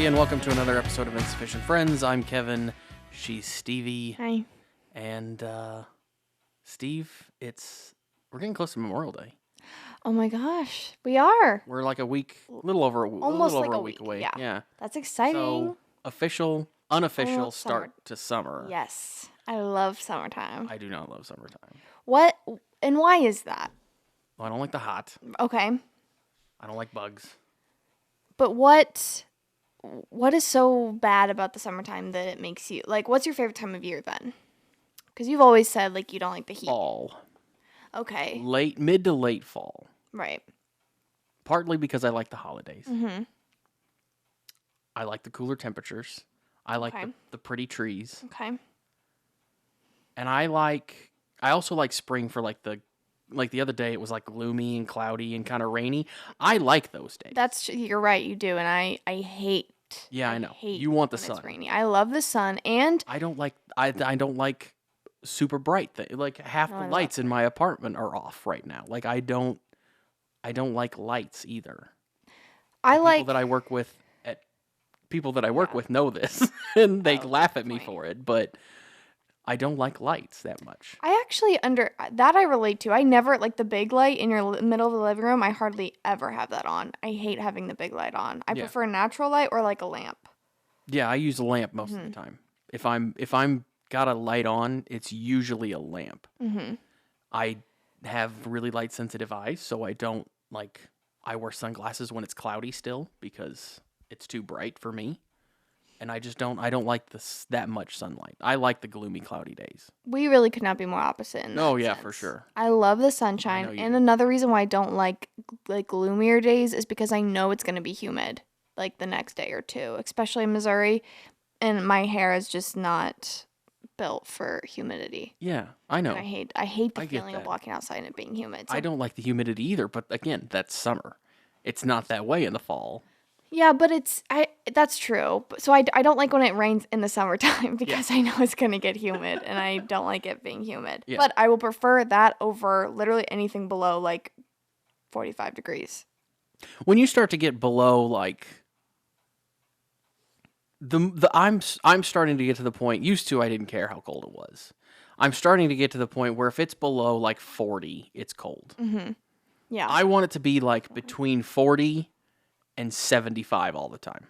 everybody, and welcome to another episode of Insufficient Friends. I'm Kevin. She's Stevie. Hi. And, Steve, we're getting close to Memorial Day. Oh my gosh, we are. We're like a week, little over a week away. Yeah. That's exciting. So, unofficial summer. start to summer. Yes, I love summertime. I do not love summertime. What, and why is that? Well, I don't like the hot. Okay. I don't like bugs. But what is so bad about the summertime that it makes you, like, what's your favorite time of year then? Because you've always said, like, you don't like the heat. Fall. Okay. Mid to late fall. Right. Partly because I like the holidays. Mm-hmm. I like the cooler temperatures. I like the pretty trees. Okay. And I also like spring for like the other day it was like gloomy and cloudy and kind of rainy. I like those days. You're right, you do, and I hate. Yeah, I know. Hate you want the when sun. It's rainy. I love the sun, and I don't like super bright things. Like half the lights in my apartment are off right now. Like I don't like lights either. People that I work with know this and they laugh at me for it, but I don't like lights that much. I actually I relate to. I never, like, the big light in your middle of the living room, I hardly ever have that on. I hate having the big light on. I prefer a natural light or like a lamp. Yeah, I use a lamp most of the time. If I'm got a light on, it's usually a lamp. Mm-hmm. I have really light sensitive eyes, so I wear sunglasses when it's cloudy still because it's too bright for me. And I don't like that much sunlight. I like the gloomy, cloudy days. We really could not be more opposite in that sense. For sure. I love the sunshine. And another reason why I don't like gloomier days is because I know it's going to be humid like the next day or two, especially in Missouri. And my hair is just not built for humidity. Yeah, I know. And I hate the feeling of walking outside and it being humid. So. I don't like the humidity either, but again, that's summer. It's not that way in the fall. Yeah, but that's true. So I don't like when it rains in the summertime because I know it's going to get humid and I don't like it being humid. Yeah. But I will prefer that over literally anything below like 45 degrees. When you start to get below like I'm starting to get to the point, used to I didn't care how cold it was. I'm starting to get to the point where if it's below like 40, it's cold. Mm-hmm. Yeah. I want it to be like between 40 and 75 all the time.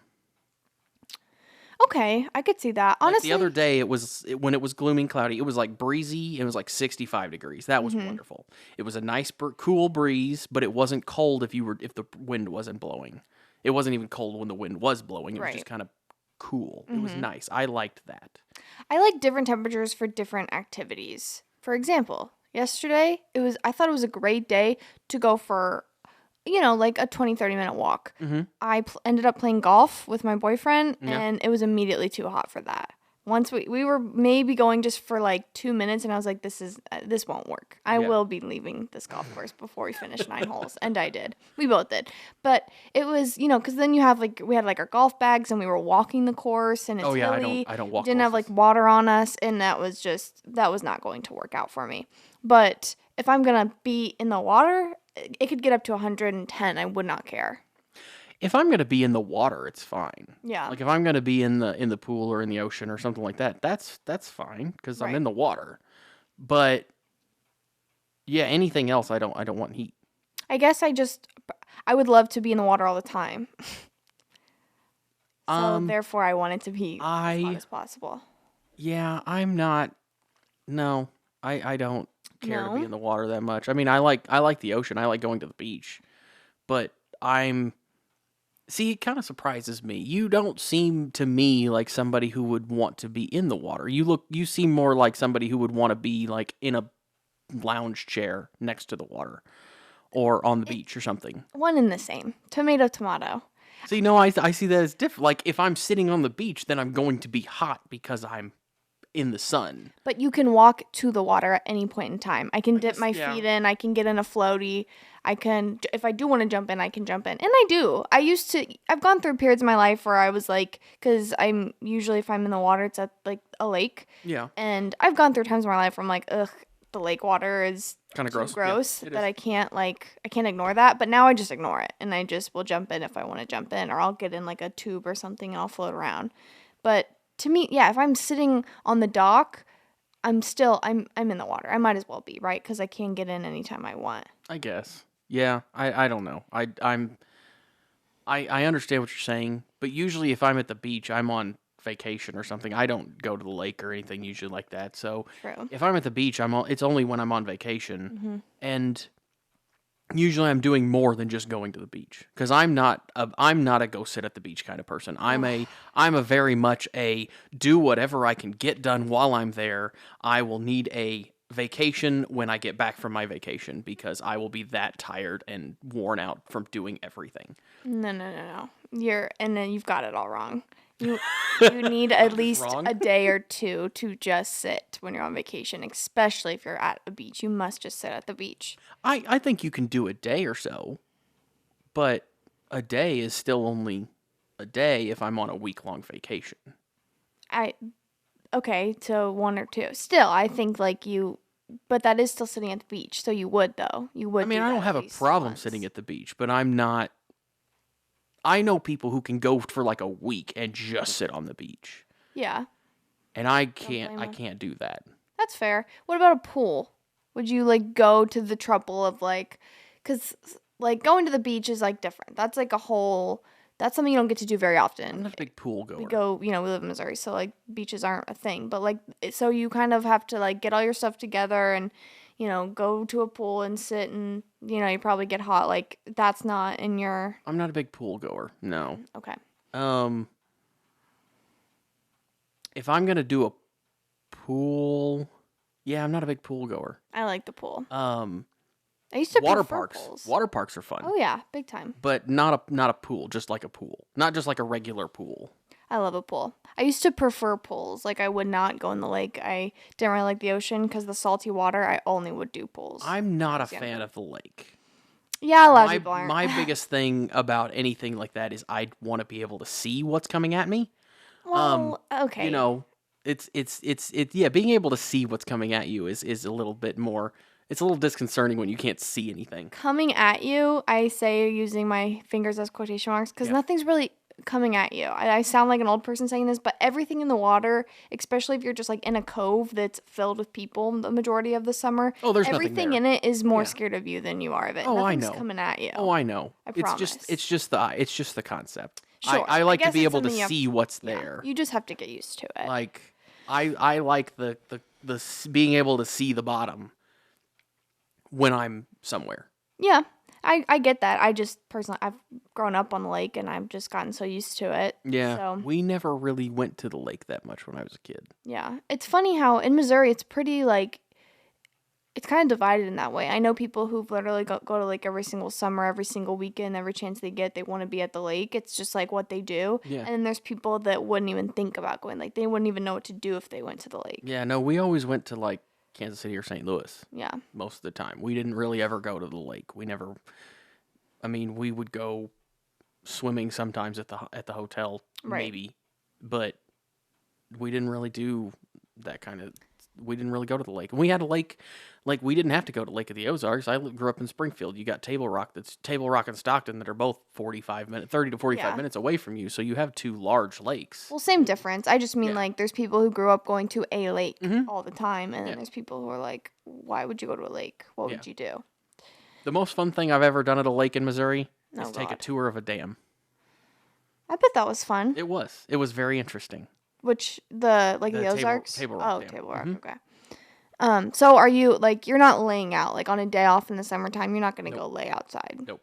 Okay, I could see that. Honestly, like the other day when it was gloomy and cloudy, it was like breezy. It was like 65 degrees. That was wonderful. It was a nice cool breeze, but it wasn't cold if the wind wasn't blowing. It wasn't even cold when the wind was blowing. It was just kind of cool. It was nice. I liked that. I like different temperatures for different activities. For example, yesterday I thought it was a great day to go for like a 20-30 minute walk. Mm-hmm. I ended up playing golf with my boyfriend, and it was immediately too hot for that. Once we were maybe going just for like 2 minutes, and I was like, this won't work. I will be leaving this golf course before we finish 9 holes, and I did. We both did. But it was, because then we had our golf bags, and we were walking the course, and it's hilly. I don't walk. Didn't have like water on us, and that was not going to work out for me. But if I'm gonna be in the water, it could get up to 110. I would not care. If I'm going to be in the water, it's fine. Yeah. Like if I'm going to be in the pool or in the ocean or something like that, that's fine because I'm in the water. But yeah, anything else, I don't want heat. I guess I would love to be in the water all the time. So therefore, I want it to be as hot as possible. Yeah, I'm not. No, I don't care to be in the water that much. I mean, I like the ocean. I like going to the beach, but it kind of surprises me. You don't seem to me like somebody who would want to be in the water. You seem more like somebody who would want to be like in a lounge chair next to the water or on the beach or something. One and the same. Tomato, tomato. See, no, I see that as different. Like if I'm sitting on the beach, then I'm going to be hot because I'm in the sun. But you can walk to the water at any point in time. I can dip my feet in. I can get in a floaty. I can, if I do want to jump in, I can jump in. And I do. I've gone through periods in my life where I was like, because I'm usually, if I'm in the water, it's at like a lake. Yeah. And I've gone through times in my life where I'm like, ugh, the lake water is kind of gross. gross Yeah, that I can't ignore that. But now I just ignore it, and I just will jump in if I want to jump in, or I'll get in like a tube or something and I'll float around. But to me, yeah, if I'm sitting on the dock, I'm in the water. I might as well be, right? Because I can get in anytime I want. I guess. Yeah, I don't know. I understand what you're saying, but usually if I'm at the beach, I'm on vacation or something. I don't go to the lake or anything usually like that. So True. if I'm at the beach, it's only when I'm on vacation, Mm-hmm. and usually I'm doing more than just going to the beach because I'm not a go sit at the beach kind of person. I'm a very much a do whatever I can get done while I'm there. I will need a vacation when I get back from my vacation because I will be that tired and worn out from doing everything. No. And then you've got it all wrong. You need at least wrong? a day or two to just sit when you're on vacation, especially if you're at a beach. You must just sit at the beach. I think you can do a day or so, but a day is still only a day if I'm on a week-long vacation. Okay, so 1 or 2. Still, I think but that is still sitting at the beach. So you would though. You would. I mean, I don't have a problem sitting at the beach, but I'm not. I know people who can go for like a week and just sit on the beach. Yeah. And I can't do that. That's fair. What about a pool? Would you go to the trouble of cuz going to the beach is different. That's that's something you don't get to do very often. I'm not a big pool goer. We live in Missouri, so beaches aren't a thing, but so you kind of have to get all your stuff together and go to a pool and sit and, you probably get hot. That's not in your... I'm not a big pool goer. No. Okay. If I'm going to do a pool, yeah, I'm not a big pool goer. I like the pool. I used to water prefer parks. pools. Water parks are fun. Oh yeah, big time. But not a pool, just like a pool. Not just like a regular pool. I love a pool. I used to prefer pools. I would not go in the lake. I didn't really like the ocean because the salty water. I only would do pools. I'm not a fan of the lake. Yeah, a lot of people aren't. My biggest thing about anything like that is I want to be able to see what's coming at me. Well, okay. It's being able to see what's coming at you is a little bit more. It's a little disconcerting when you can't see anything. Coming at you, I say using my fingers as quotation marks because nothing's really coming at you. I sound like an old person saying this, but everything in the water, especially if you're just in a cove that's filled with people the majority of the summer, there's everything nothing in it is more scared of you than you are of it. Nothing's I know. Coming at you. Oh, I know. I promise. It's just the concept. Sure. I like to be able to see see what's there. You just have to get used to it. I like the being able to see the bottom when I'm somewhere. Yeah. I get that. I just personally, I've grown up on the lake and I've just gotten so used to it. Yeah. So. We never really went to the lake that much when I was a kid. Yeah. It's funny how in Missouri it's pretty it's kind of divided in that way. I know people who literally go to lake every single summer, every single weekend, every chance they get, they want to be at the lake. It's just what they do. Yeah. And then there's people that wouldn't even think about going. They wouldn't even know what to do if they went to the lake. Yeah, no, we always went to Kansas City or St. Louis. Yeah. Most of the time. We didn't really ever go to the lake. We would go swimming sometimes at the hotel, maybe, but we didn't really do that kind of. We didn't really go to the lake. And we had a lake, we didn't have to go to Lake of the Ozarks. I grew up in Springfield. You got Table Rock and Stockton that are both 30 to 45 minutes away from you. So you have two large lakes. Well, same difference. I just mean there's people who grew up going to a lake all the time, and then there's people who are why would you go to a lake? What would you do? The most fun thing I've ever done at a lake in Missouri is take a tour of a dam. I bet that was fun. It was. It was very interesting. Which the Ozarks? Table Rock. Dam. Table Rock. Okay. So are you you're not laying out on a day off in the summertime? You're not going to go lay outside. Nope.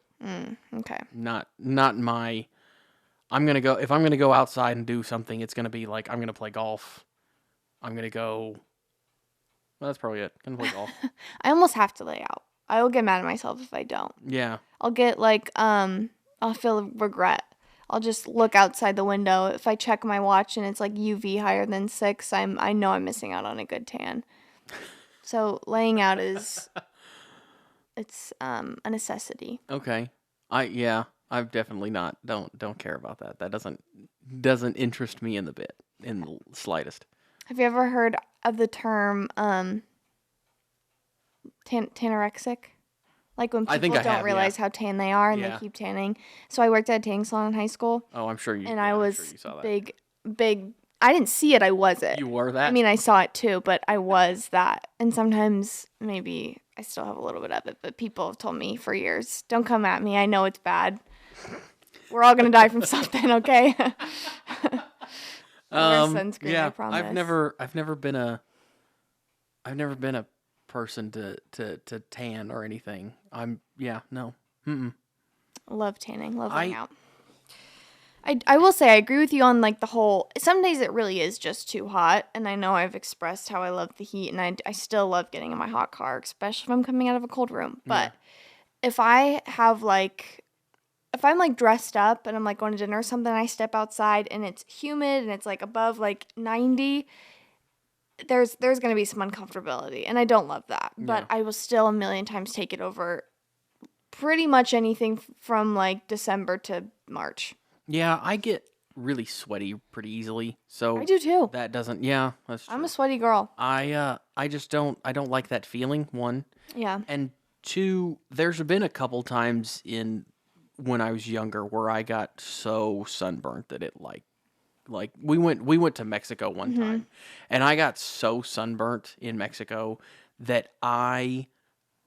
Okay. Not my. I'm gonna go if I'm gonna go outside and do something. It's gonna be I'm gonna play golf. I'm gonna go. Well, that's probably it. Gonna play golf. I almost have to lay out. I will get mad at myself if I don't. Yeah. I'll get I'll feel regret. I'll just look outside the window. If I check my watch and it's UV higher than 6, I know I'm missing out on a good tan. So laying out it's a necessity. Okay. I've definitely not don't care about that. That doesn't interest me in the slightest. Have you ever heard of the term Tanorexic. Like when I think people I don't have, realize how tan they are and they keep tanning. So I worked at a tanning salon in high school. Oh, I'm sure you. And yeah, I I'm was sure you saw that. big. I didn't see it. I was it. You were that? I mean, I saw it too, but I was that. And sometimes maybe I still have a little bit of it, but people have told me for years, don't come at me. I know it's bad. We're all going to die from something, okay? Wear sunscreen, I promise. I've never been a person to tan or anything. No. Mm-mm. Love tanning, love going out. I will say I agree with you on like the whole, some days it really is just too hot, and I know I've expressed how I love the heat, and I still love getting in my hot car, especially if I'm coming out of a cold room. But if I'm like dressed up and I'm like going to dinner or something, and I step outside and it's humid and it's like above like 90, there's going to be some uncomfortability, and I don't love that. But I will still a million times take it over pretty much anything from like December to March. Yeah, I get really sweaty pretty easily. So I do too. That doesn't. That's true. I'm a sweaty girl. I just don't. I don't like that feeling. One. Yeah. And two, there's been a couple times when I was younger where I got so sunburnt that it like we went to Mexico one time, and I got so sunburnt in Mexico that I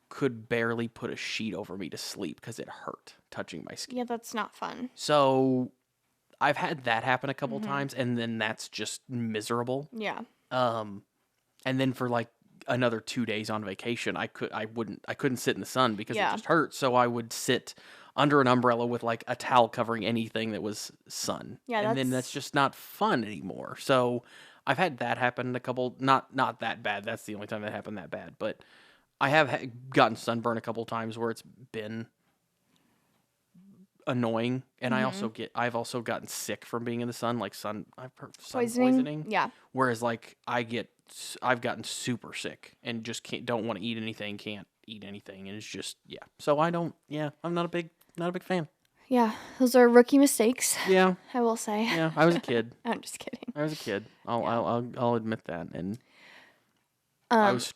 could barely put a sheet over me to sleep because it hurt touching my skin. Yeah, that's not fun. So I've had that happen a couple times, and then that's just miserable. Yeah. And then for like another 2 days on vacation, I couldn't sit in the sun because it just hurt. So I would sit under an umbrella with like a towel covering anything that was sun. Yeah, and then that's just not fun anymore. So I've had that happen a couple, not that bad. That's the only time that happened that bad, but I have gotten sunburn a couple times where it's been annoying, and I've also gotten sick from being in the sun, like sun poisoning. Yeah. Whereas like I've gotten super sick and just don't want to eat anything, can't eat anything, and it's just So I'm not a big fan. Yeah, those are rookie mistakes. Yeah, I will say. Yeah, I was a kid. I'm just kidding. I was a kid. I'll admit that, and I was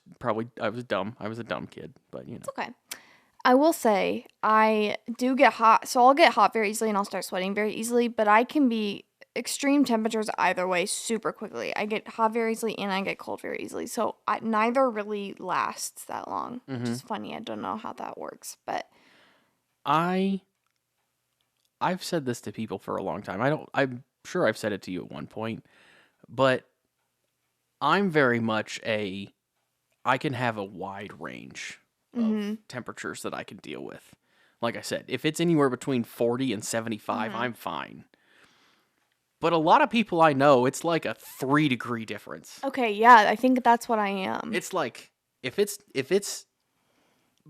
dumb. I was a dumb kid, but It's okay. I will say I do get hot, so I'll get hot very easily and I'll start sweating very easily, but I can be extreme temperatures either way super quickly. I get hot very easily and I get cold very easily, so neither really lasts that long, which is funny. I don't know how that works, but I've said this to people for a long time. I'm sure I've said it to you at one point, but I'm very much I can have a wide range of temperatures that I can deal with. Like I said, if it's anywhere between 40 and 75, I'm fine. But a lot of people I know, it's like a 3-degree difference. Okay, yeah, I think that's what I am. It's like if it's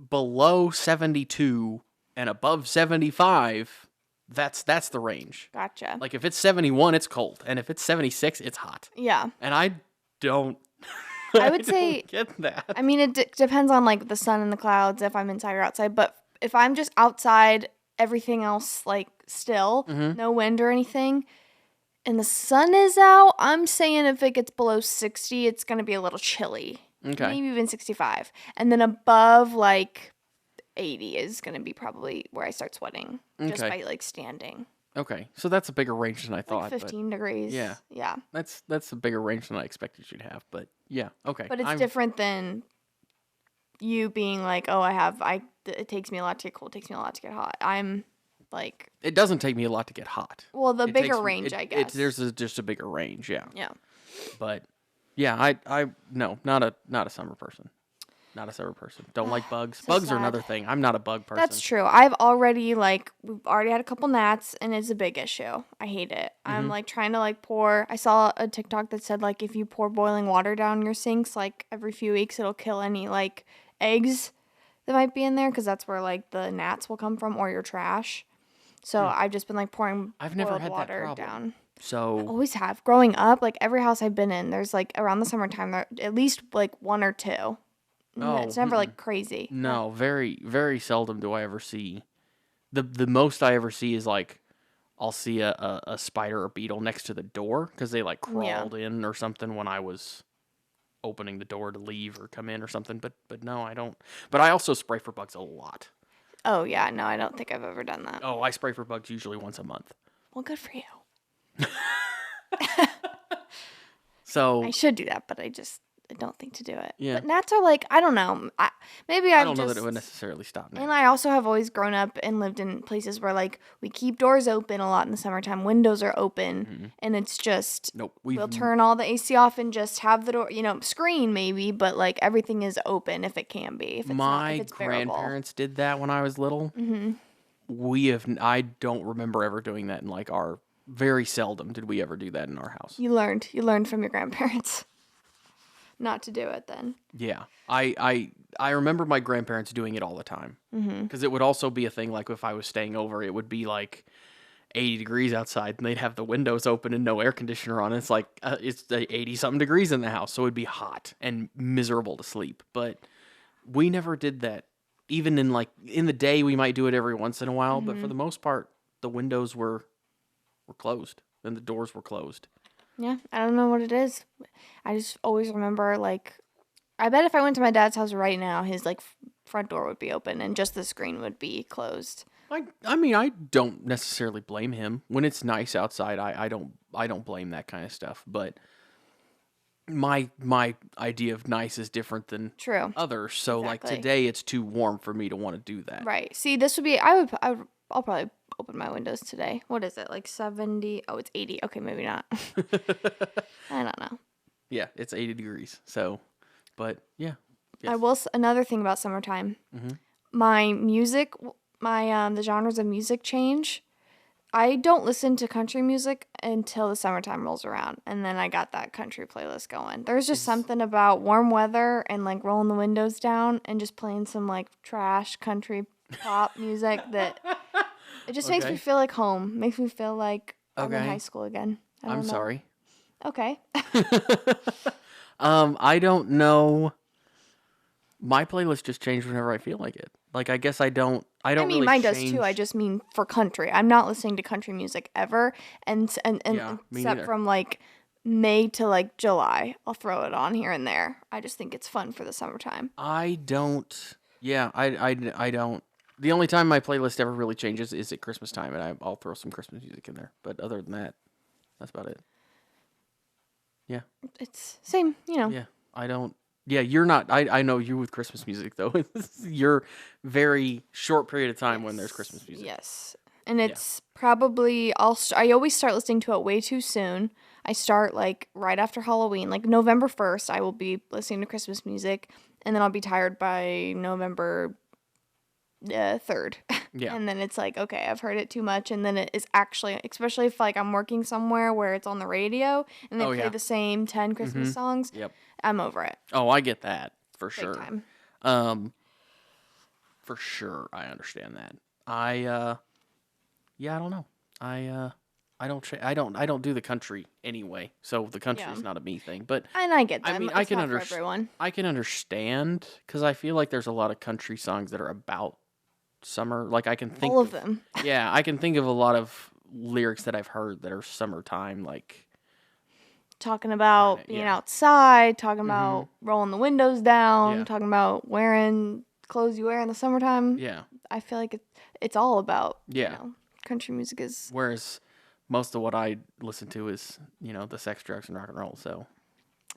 below 72 and above 75, that's the range. Gotcha. Like if it's 71, it's cold, and if it's 76, it's hot. Yeah. And I don't. I would say get that. I mean, it depends on like the sun and the clouds if I'm inside or outside. But if I'm just outside, everything else like still, no wind or anything, and the sun is out, I'm saying if it gets below 60, it's gonna be a little chilly. Okay. Maybe even 65, and then above like 80 is gonna be probably where I start sweating just by like standing. Okay, so that's a bigger range than I thought. Like 15 degrees. Yeah. Yeah. That's a bigger range than I expected you'd have, but yeah, okay. But it's different than you being like, oh, it takes me a lot to get cold, it takes me a lot to get hot. I'm like... It doesn't take me a lot to get hot. Well, the bigger range, I guess. There's just a bigger range, yeah. Yeah. But, yeah, no, not a summer person. Not a summer person. Don't like bugs. Bugs sad. are another thing. I'm not a bug person. That's true. We've already had a couple gnats, and it's a big issue. I hate it. I'm like trying to like pour. I saw a TikTok that said like if you pour boiling water down your sinks like every few weeks, it'll kill any like eggs that might be in there, because that's where like the gnats will come from, or your trash. So I've just been like pouring boiled water down. So I always have. Growing up, like every house I've been in, there's like around the summertime there at least like one or two. It's never like crazy. No, very, very seldom do I ever see. The most I ever see is like I'll see a spider or beetle next to the door because they like crawled in or something when I was opening the door to leave or come in or something. But no, I don't. But I also spray for bugs a lot. Oh, yeah. No, I don't think I've ever done that. Oh, I spray for bugs usually once a month. Well, good for you. So I should do that, but I don't think to do it. Yeah. But gnats are like, I don't know. Maybe I don't know that it would necessarily stop gnats. And I also have always grown up and lived in places where, like, we keep doors open a lot in the summertime. Windows are open, and it's just, we'll turn all the AC off and just have the door, screen maybe, but, like, everything is open if it can be. If it's grandparents did that when I was little. Mm-hmm. I don't remember ever doing that in, like, very seldom did we ever do that in our house. You learned from your grandparents not to do it then. Yeah. I remember my grandparents doing it all the time. Because it would also be a thing, like, if I was staying over, it would be, like, 80 degrees outside, and they'd have the windows open and no air conditioner on. It's like, it's 80-something degrees in the house, so it'd be hot and miserable to sleep. But we never did that. Even in the day, we might do it every once in a while, but for the most part, the windows were closed and the doors were closed. Yeah, I don't know what it is. I just always remember, like, I bet if I went to my dad's house right now, his, like, front door would be open and just the screen would be closed. I mean, I don't necessarily blame him. When it's nice outside, I don't blame that kind of stuff. But my idea of nice is different than others. So, like, today it's too warm for me to want to do that. Right. See, this would be, I'll probably open my windows today. What is it, like 70? Oh, it's 80. Okay, maybe not. I don't know. Yeah, it's 80 degrees. So, but yeah. Yes. Another thing about summertime. My music, the genres of music change. I don't listen to country music until the summertime rolls around, and then I got that country playlist going. There's just something about warm weather and, like, rolling the windows down and just playing some, like, trash country pop music that it just makes me feel like home. Makes me feel like I'm in high school again. I'm sorry. Okay. I don't know. My playlist just changed whenever I feel like it. Like, I guess I don't. I mean, really mine does too. I just mean for country. I'm not listening to country music ever, and except from, like, May to, like, July. I'll throw it on here and there. I just think it's fun for the summertime. I don't. Yeah, I don't. The only time my playlist ever really changes is at Christmas time, and I'll throw some Christmas music in there. But other than that, that's about it. Yeah. It's same, Yeah, I don't. Yeah, you're not. I know you with Christmas music, though. You're very short period of time when there's Christmas music. Yes. And it's probably, I always start listening to it way too soon. I start, like, right after Halloween. Like, November 1st, I will be listening to Christmas music, and then I'll be tired by November 3rd. Yeah. And then it's like, okay, I've heard it too much, and then it is actually, especially if, like, I'm working somewhere where it's on the radio, and they play the same 10 Christmas songs. Yep. I'm over it. Oh, I get that for sure. Big time. For sure, I understand that. I don't know. I don't do the country anyway, so the country is not a me thing. But and I get that. I mean, I can understand. I can understand because I feel like there's a lot of country songs that are about summer. Like, I can think all of them. Yeah, I can think of a lot of lyrics that I've heard that are summertime, like talking about being outside, talking about rolling the windows down, talking about wearing clothes you wear in the summertime. Yeah, I feel like it's all about country music is. Whereas most of what I listen to is the sex, drugs, and rock and roll. So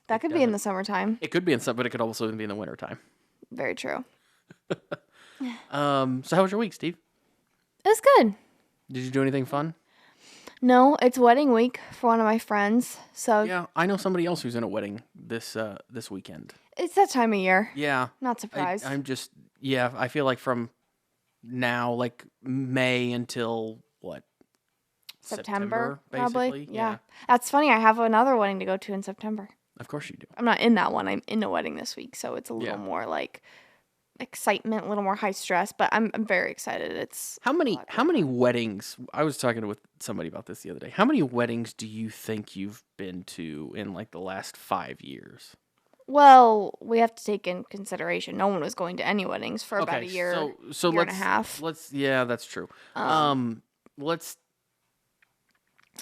that could be in the summertime. It could be in some, but it could also be in the wintertime. Very true. So how was your week, Steve? It was good. Did you do anything fun? No, it's wedding week for one of my friends. So yeah, I know somebody else who's in a wedding this weekend. It's that time of year. Yeah, not surprised. I'm just I feel like from now, like May until what? September basically. Probably. Yeah. That's funny. I have another wedding to go to in September. Of course you do. I'm not in that one. I'm in a wedding this week, so it's a little more like excitement, a little more high stress, but I'm very excited. It's how many weddings? I was talking with somebody about this the other day. How many weddings do you think you've been to in, like, the last 5 years? Well, we have to take in consideration no one was going to any weddings for about a year, so year and a half. Yeah, that's true. Let's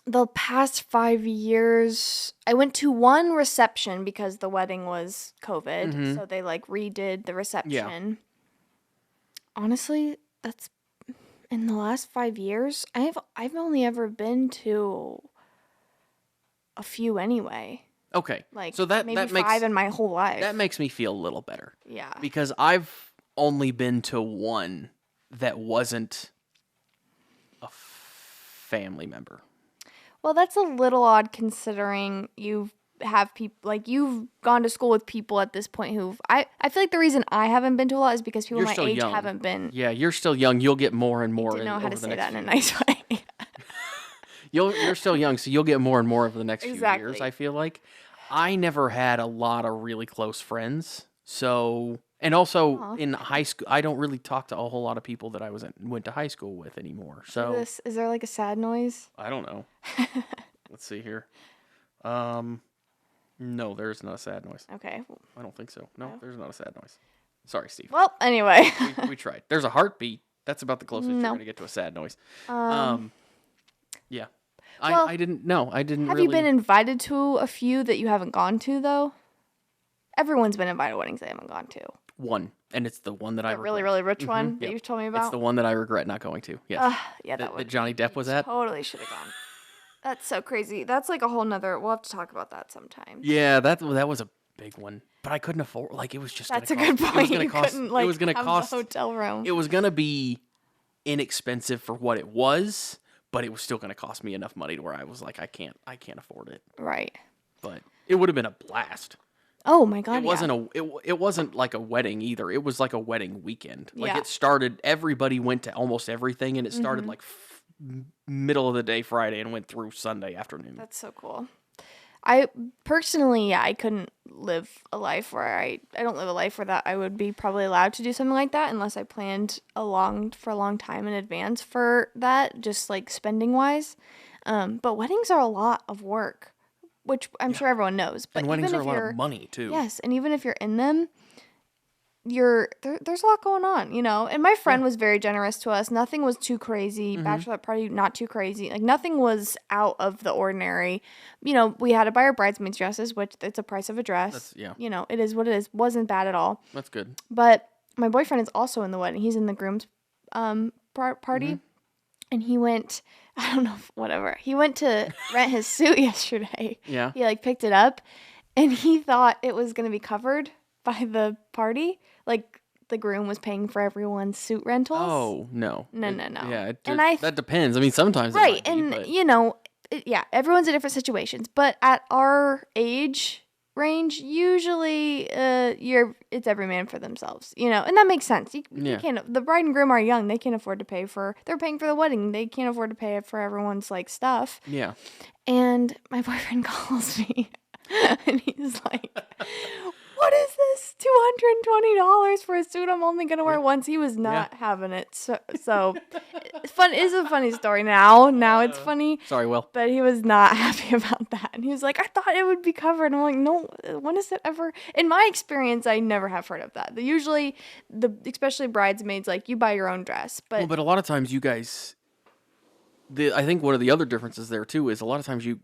The past 5 years, I went to one reception because the wedding was COVID. So they like redid the reception. Honestly, that's in the last 5 years. I've only ever been to a few anyway. Okay. Like so that maybe makes, 5 in my whole life. That makes me feel a little better. Yeah. Because I've only been to one that wasn't a family member. Well, that's a little odd considering you've gone to school with people at this point I feel like the reason I haven't been to a lot is because people my age young. haven't been. Yeah, you're still young. You'll get more and more. I didn't know how to say that in a nice way. You're still young, so you'll get more and more over the next few Exactly. years, I feel like. I never had a lot of really close friends. So, and also in high school, I don't really talk to a whole lot of people that I went to high school with anymore. So, Is there like a sad noise? I don't know. Let's see here. No, there's not a sad noise. Okay. I don't think so. No, there's not a sad noise. Sorry, Steve. Well, anyway. we tried. There's a heartbeat. That's about the closest you're No. going to get to a sad noise. Yeah. Well, I didn't know. I didn't Have really... you been invited to a few that you haven't gone to, though? Everyone's been invited to weddings they haven't gone to. One. And it's the one that I The really, regret. really rich one that you've told me about? It's the one that I regret not going to. Yes. Yeah, that Johnny Depp was at. Totally should have gone. That's so crazy. That's like a whole nother... We'll have to talk about that sometime. Yeah, that was a big one. But I couldn't afford... Like, it was just That's a good point. You couldn't, like, it was gonna have cost... the hotel room. It was going to be inexpensive for what it was, but it was still going to cost me enough money to where I was like, I can't afford it. Right. But it would have been a blast. Oh my God! It wasn't like a wedding either. It was like a wedding weekend. Like Yeah. it started. Everybody went to almost everything, and it started like middle of the day Friday and went through Sunday afternoon. That's so cool. I personally, I couldn't live a life where I don't live a life where that I would be probably allowed to do something like that unless I planned for a long time in advance for that, just like spending wise. But weddings are a lot of work, which I'm sure everyone knows. But And weddings even are if a lot you're of money too. Yes, and even if you're in them, there's a lot going on, you know. And my friend was very generous to us. Nothing was too crazy. Bachelorette party, not too crazy. Like nothing was out of the ordinary. You know, we had to buy our bridesmaids dresses, which it's a price of a dress. You know, it is what it is. Wasn't bad at all. That's good. But my boyfriend is also in the wedding. He's in the groom's party, and he went. I don't know, whatever. He went to rent his suit yesterday. Yeah. He like picked it up, and he thought it was gonna be covered by the party. Like the groom was paying for everyone's suit rentals. Oh no. No. Yeah. And that depends. I mean, sometimes right, it might and be, but... you know, yeah, everyone's in different situations. But at our age range, usually, it's every man for themselves, you know, and that makes sense. You can't. The bride and groom are young; they can't afford to pay for. They're paying for the wedding. They can't afford to pay for everyone's like stuff. Yeah. And my boyfriend calls me, and he's like, "What is this? $220 for a suit I'm only gonna wear once." He was not having it. So it's fun. Is a funny story now. Now it's funny. Sorry, Will. But he was not happy about that, and he was like, "I thought it would be covered." And I'm like, "No. When is it ever?" In my experience, I never have heard of that. Usually, especially bridesmaids, like you buy your own dress, but But a lot of times you guys. I think one of the other differences there too is a lot of times you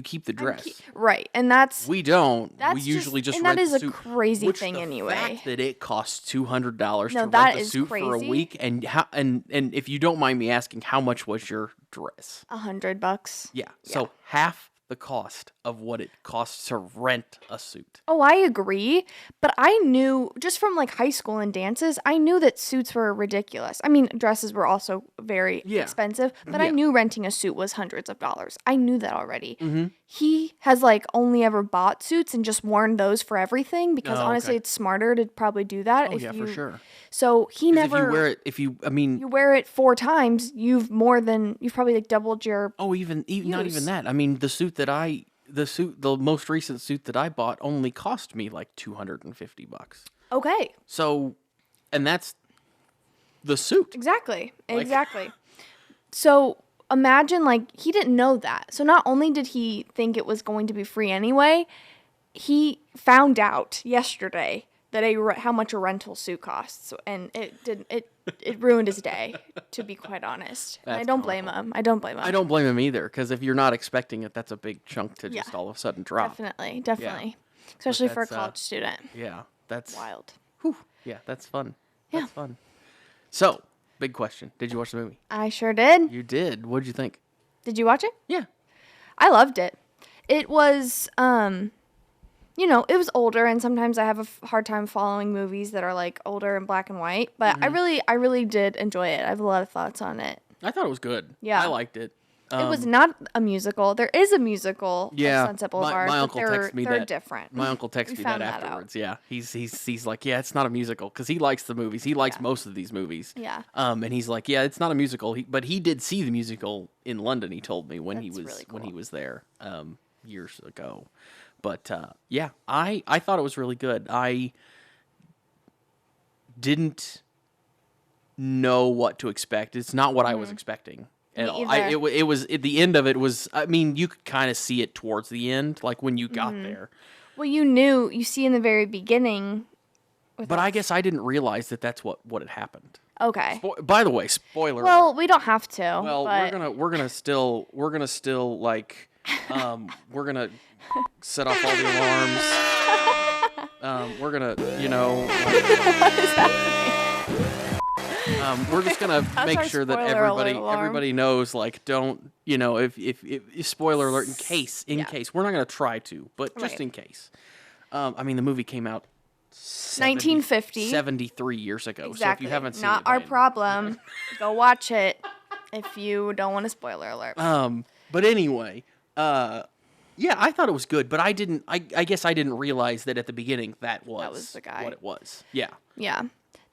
keep the dress. right, and that's We don't. That's we usually just and rent that is the a suit, crazy which thing the anyway. Fact that it costs $200 No, to that rent the is suit for a crazy. week, and if you don't mind me asking, how much was your dress? $100. Yeah, so half the cost of what it costs to rent a suit. Oh, I agree. But I knew, just from like high school and dances, I knew that suits were ridiculous. I mean, dresses were also very expensive, but I knew renting a suit was hundreds of dollars. I knew that already. He has like only ever bought suits and just worn those for everything because honestly, it's smarter to probably do that. Oh, yeah, for sure. So he never. If you wear it, you wear it 4 times, you've probably like doubled your. Oh, even not even that. I mean, the most recent suit that I bought only cost me like $250. Okay. So, and that's the suit. Exactly. So imagine like he didn't know that. So not only did he think it was going to be free anyway, he found out yesterday how much a rental suit costs, and it ruined his day, to be quite honest. And I don't blame him. I don't blame him. I don't blame him either, because if you're not expecting it, that's a big chunk to just all of a sudden drop. Definitely. Yeah. Especially for a college student. Yeah, that's wild. Whew, yeah, that's fun. Yeah. That's fun. So, big question. Did you watch the movie? I sure did. You did. What'd you think? Did you watch it? Yeah. I loved it. It was, it was older, and sometimes I have a hard time following movies that are like older and black and white. But I really did enjoy it. I have a lot of thoughts on it. I thought it was good. Yeah, I liked it. It was not a musical. There is a musical at Sunset Boulevard, my uncle texted me they're that. different. My uncle texted me that afterwards. Yeah, he's like, yeah, it's not a musical, because he likes the movies. He likes most of these movies. Yeah. And he's like, yeah, it's not a musical. But he did see the musical in London. He told me when he was really cool. when he was there years ago. But yeah, I thought it was really good. I didn't know what to expect. It's not what I was expecting at all. It was at the end of it was. I mean, you could kind of see it towards the end, like when you got there. Well, you see in the very beginning. But I guess I didn't realize that that's what had happened. Okay. By the way, spoiler. Well, we don't have to. Well, but... we're gonna still like we're gonna set off all the alarms. We're gonna what is happening? We're just gonna make sure that everybody knows, like, don't, if spoiler alert, in case we're not gonna try to, but just in case. I mean, the movie came out 1950, 73 years ago. Exactly. So if you haven't seen not it, our problem. Go watch it if you don't want a spoiler alert. But anyway, yeah, I thought it was good, but I guess I didn't realize that at the beginning that was the guy. What it was. Yeah. Yeah.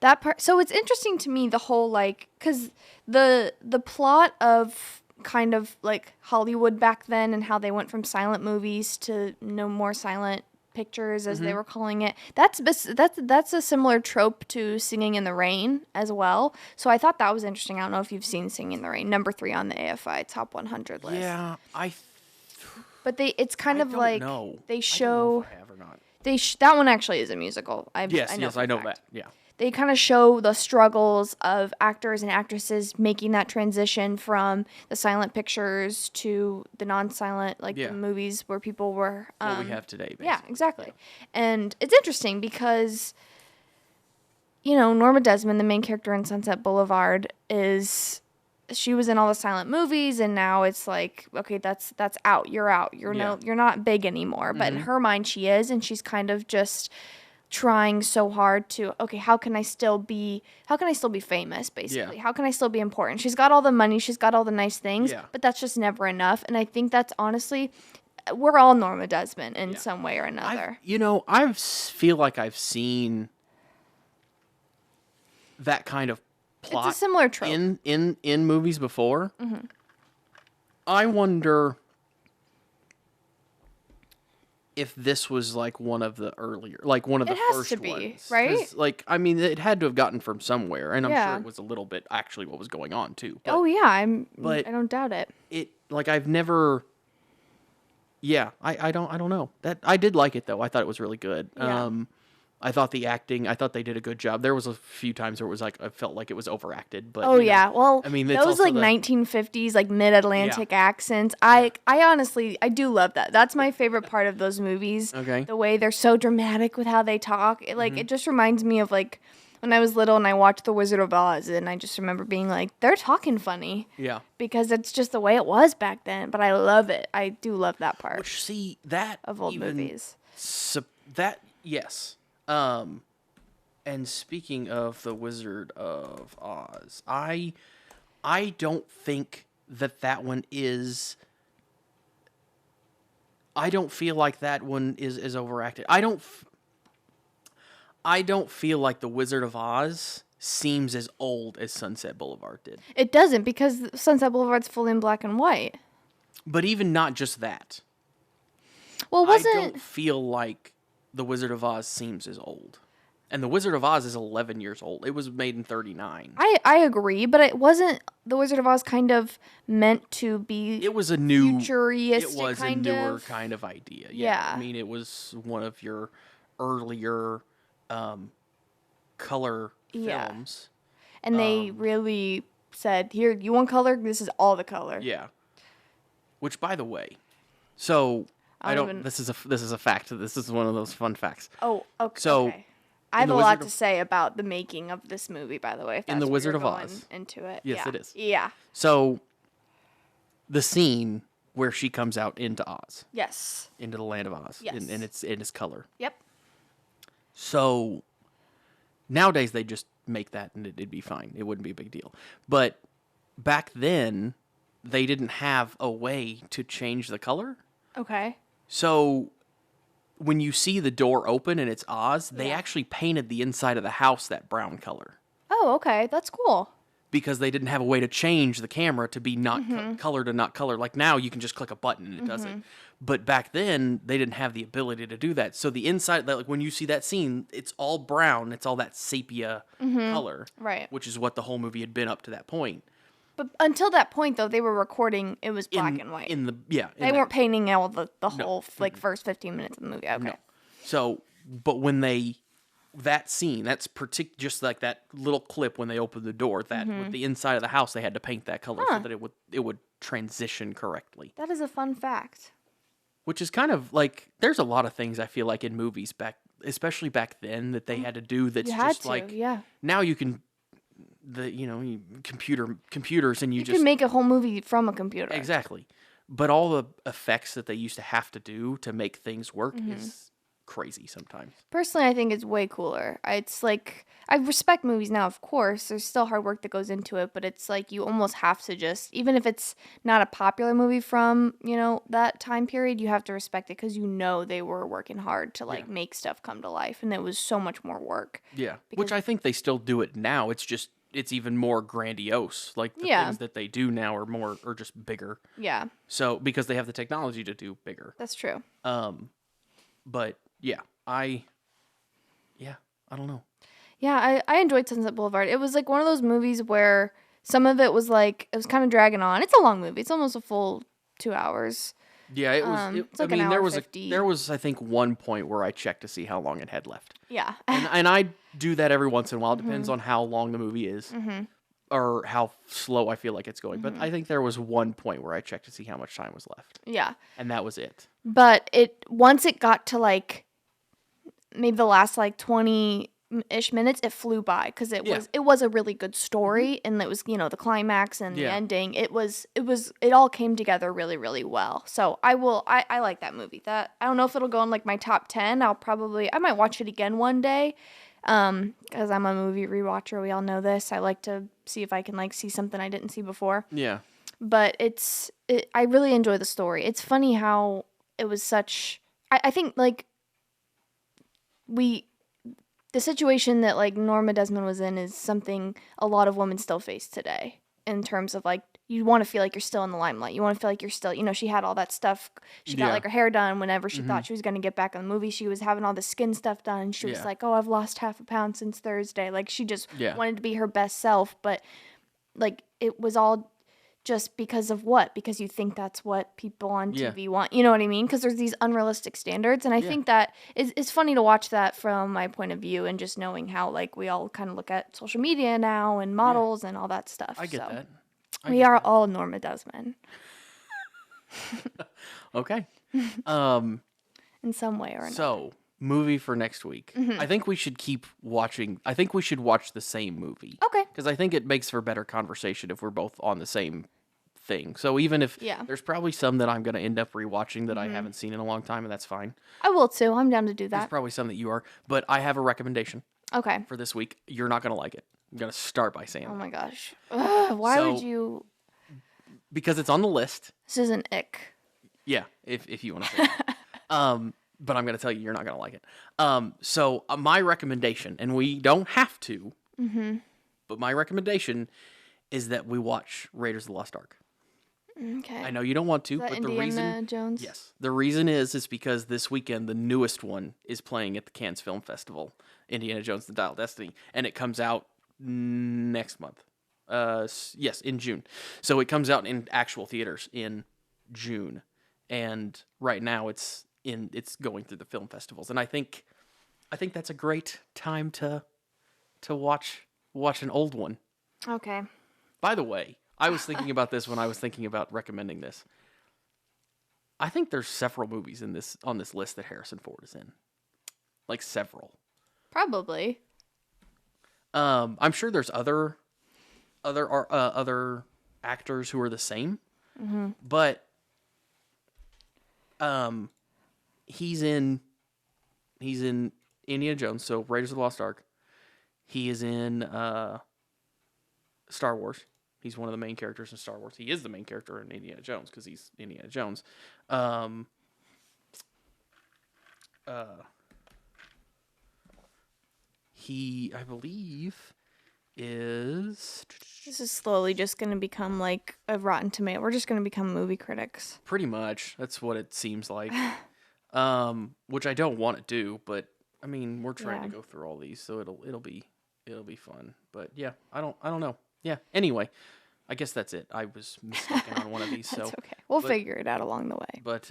That part. So it's interesting to me, the whole, like, because the plot of kind of like Hollywood back then and how they went from silent movies to no more silent pictures, as they were calling it. That's a similar trope to Singing in the Rain as well. So I thought that was interesting. I don't know if you've seen Singing in the Rain, number 3 on the AFI Top 100 list. Yeah, But it's kind of like know. They show. I don't know if I have or not. That one actually is a musical. Yes, I know that. Yeah. They kind of show the struggles of actors and actresses making that transition from the silent pictures to the non-silent, like the movies where people were... what we have today, basically. Yeah, exactly. Yeah. And it's interesting because, Norma Desmond, the main character in Sunset Boulevard, she was in all the silent movies, and now it's like, okay, that's out. You're out. You're not big anymore. But in her mind, she is, and she's kind of just... trying so hard to, okay, how can I still be famous, basically? How can I still be important? She's got all the money, she's got all the nice things, but that's just never enough. And I think that's honestly, we're all Norma Desmond in some way or another. I feel like I've seen that kind of plot. It's a similar trope in movies before. Mm-hmm. I wonder if this was like one of the earlier, like one of the first ones. It has to be, right? Like, I mean, it had to have gotten from somewhere, and I'm sure it was a little bit actually what was going on too. But, I don't doubt it. I've never. Yeah, I don't know. That I did like it though. I thought it was really good. Yeah. I thought the acting, I thought they did a good job. There was a few times where it was like, I felt like it was overacted, but well, I mean, those like 1950s, like mid-Atlantic accents. I honestly, I do love that. That's my favorite part of those movies. Okay. The way they're so dramatic with how they talk. It just reminds me of like when I was little and I watched The Wizard of Oz, and I just remember being like, they're talking funny. Yeah. Because it's just the way it was back then, but I love it. I do love that part. Which, see, that of old movies. Yes. And speaking of The Wizard of Oz, I don't think that one is. I don't feel like that one is overacted. I don't feel like The Wizard of Oz seems as old as Sunset Boulevard did. It doesn't, because Sunset Boulevard's full in black and white. But even not just that. Well, I don't feel like The Wizard of Oz seems as old. And The Wizard of Oz is 11 years old. It was made in 1939. I agree, but it wasn't The Wizard of Oz kind of meant to be. It was a new futuristic. It was a newer kind of idea. Yeah. I mean, it was one of your earlier color Yeah. films. And they really said, here, you want color? This is all the color. Yeah. Which, by the way, so I don't even... This is a fact. This is one of those fun facts. Oh, okay. So, okay. I have a lot to say about the making of this movie, by the way. If that's in The what Wizard you're of going Oz. Into it. Yes, yeah. it is. Yeah. So, the scene where she comes out into Oz. Yes. Into the land of Oz. Yes. In its color. Yep. So, nowadays they just make that and it'd be fine. It wouldn't be a big deal. But back then, they didn't have a way to change the color. Okay. So, when you see the door open and it's Oz, they actually painted the inside of the house that brown color. Oh, okay. That's cool. Because they didn't have a way to change the camera to be not color to not color. Like now, you can just click a button and it does it. But back then, they didn't have the ability to do that. So the inside, like when you see that scene, it's all brown. It's all that sepia color. Right. Which is what the whole movie had been up to that point. But until that point, though, they were recording, it was black and white. They weren't painting all the whole, like, first 15 minutes of the movie. Okay. No. So, but when that scene, that's just like that little clip when they opened the door, that with the inside of the house, they had to paint that color so that it would transition correctly. That is a fun fact. Which is kind of like, there's a lot of things I feel like in movies especially back then, that they had to do that's just like, now you can, computers and you just can make a whole movie from a computer. Exactly. But all the effects that they used to have to do to make things work is crazy sometimes. Personally, I think it's way cooler. It's like, I respect movies now, of course. There's still hard work that goes into it, but it's like you almost have to just, even if it's not a popular movie from, that time period, you have to respect it because they were working hard to make stuff come to life, and it was so much more work. Yeah. Which I think they still do it now. It's even more grandiose. Like the things that they do now are just bigger. Yeah. So because they have the technology to do bigger. That's true. But yeah, I don't know. Yeah, I enjoyed Sunset Boulevard. It was like one of those movies where some of it was like, it was kind of dragging on. It's a long movie. It's almost a full 2 hours. Yeah, it was. It's like an hour 50. There was I think one point where I checked to see how long it had left. Yeah. and I do that every once in a while. It depends on how long the movie is. Or how slow I feel like it's going. But I think there was one point where I checked to see how much time was left. Yeah. And that was it. But once it got to like maybe the last like 20-ish minutes, it flew by because it was a really good story, and it was, the climax and the ending. It all came together really, really well. So I like that movie. That I don't know if it'll go in like my top 10. I might watch it again one day. Because I'm a movie rewatcher, we all know this. I like to see if I can like see something I didn't see before. Yeah. But I really enjoy the story. It's funny how it was such. I think like the situation that like Norma Desmond was in is something a lot of women still face today. In terms of like, you want to feel like you're still in the limelight. You want to feel like you're still, she had all that stuff. She got like her hair done whenever she thought she was going to get back in the movie. She was having all the skin stuff done. She was like, oh, I've lost half a pound since Thursday. Like she just wanted to be her best self. But like it was all just because of what? Because you think that's what people on TV want. You know what I mean? Because there's these unrealistic standards. And I think that it's funny to watch that from my point of view, and just knowing how like we all kind of look at social media now and models and all that stuff. I get that. We are all Norma Desmond. Okay. In some way or another. So, movie for next week. I think we should keep watching. I think we should watch the same movie. Okay. Because I think it makes for better conversation if we're both on the same thing. So even if there's probably some that I'm going to end up rewatching that I haven't seen in a long time, and that's fine. I will too. I'm down to do that. There's probably some that you are. But I have a recommendation. Okay. For this week. You're not going to like it. I'm going to start by saying Oh my gosh. Why would you? Because it's on the list. This is an ick. Yeah, if you want to say it. But I'm going to tell you, you're not going to like it. So my recommendation, and we don't have to, but my recommendation is that we watch Raiders of the Lost Ark. Okay. I know you don't want to, but Indiana the reason Jones? Yes. The reason is because this weekend the newest one is playing at the Cannes Film Festival, Indiana Jones: The Dial of Destiny, and it comes out next month. Yes, in June. So it comes out in actual theaters in June. And right now it's going through the film festivals. And I think I think that's a great time to watch an old one. Okay. By the way, I was thinking about this when I was thinking about recommending this. I think there's several movies on this list that Harrison Ford is in. Like several. Probably. I'm sure there's other actors who are the same. Mm-hmm. But he's in Indiana Jones, so Raiders of the Lost Ark. He is in Star Wars. He's one of the main characters in Star Wars. He is the main character in Indiana Jones because he's Indiana Jones. He, I believe, is... This is slowly just going to become like a Rotten Tomato. We're just going to become movie critics. Pretty much. That's what it seems like. Which I don't want to do, but I mean, we're trying to go through all these, so it'll be fun. But yeah, I don't know. Yeah. Anyway, I guess that's it. I was mistaken on one of these, That's so okay. We'll figure it out along the way. But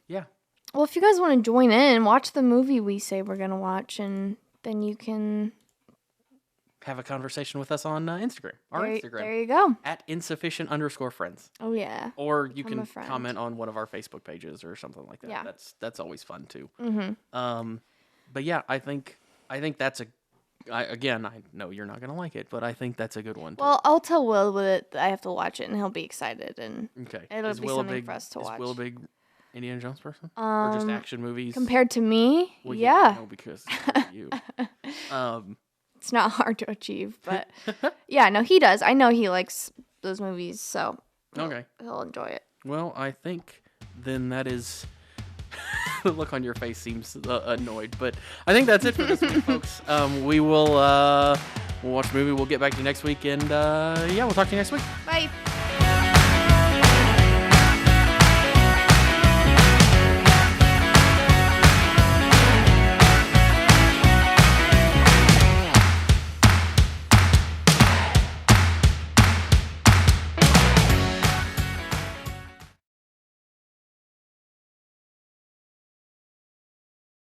yeah. Well, if you guys want to join in, watch the movie we say we're going to watch, and then you can have a conversation with us on Instagram. Instagram. There you go. At insufficient_friends. Oh, yeah. Or you can comment on one of our Facebook pages or something like that. Yeah. That's always fun, too. Mm-hmm. But yeah, I think that's again, I know you're not going to like it, but I think that's a good one. Well, I'll tell Will that I have to watch it, and he'll be excited, and it'll be something for us to watch. Is Will a big Indiana Jones person? Or just action movies? Compared to me? Well, yeah. No, because you. It's not hard to achieve, but yeah, no, he does. I know he likes those movies, so he'll enjoy it. Well, I think then that is... The look on your face seems annoyed, but I think that's it for this week, folks. We will we'll watch the movie. We'll get back to you next week, and we'll talk to you next week. Bye.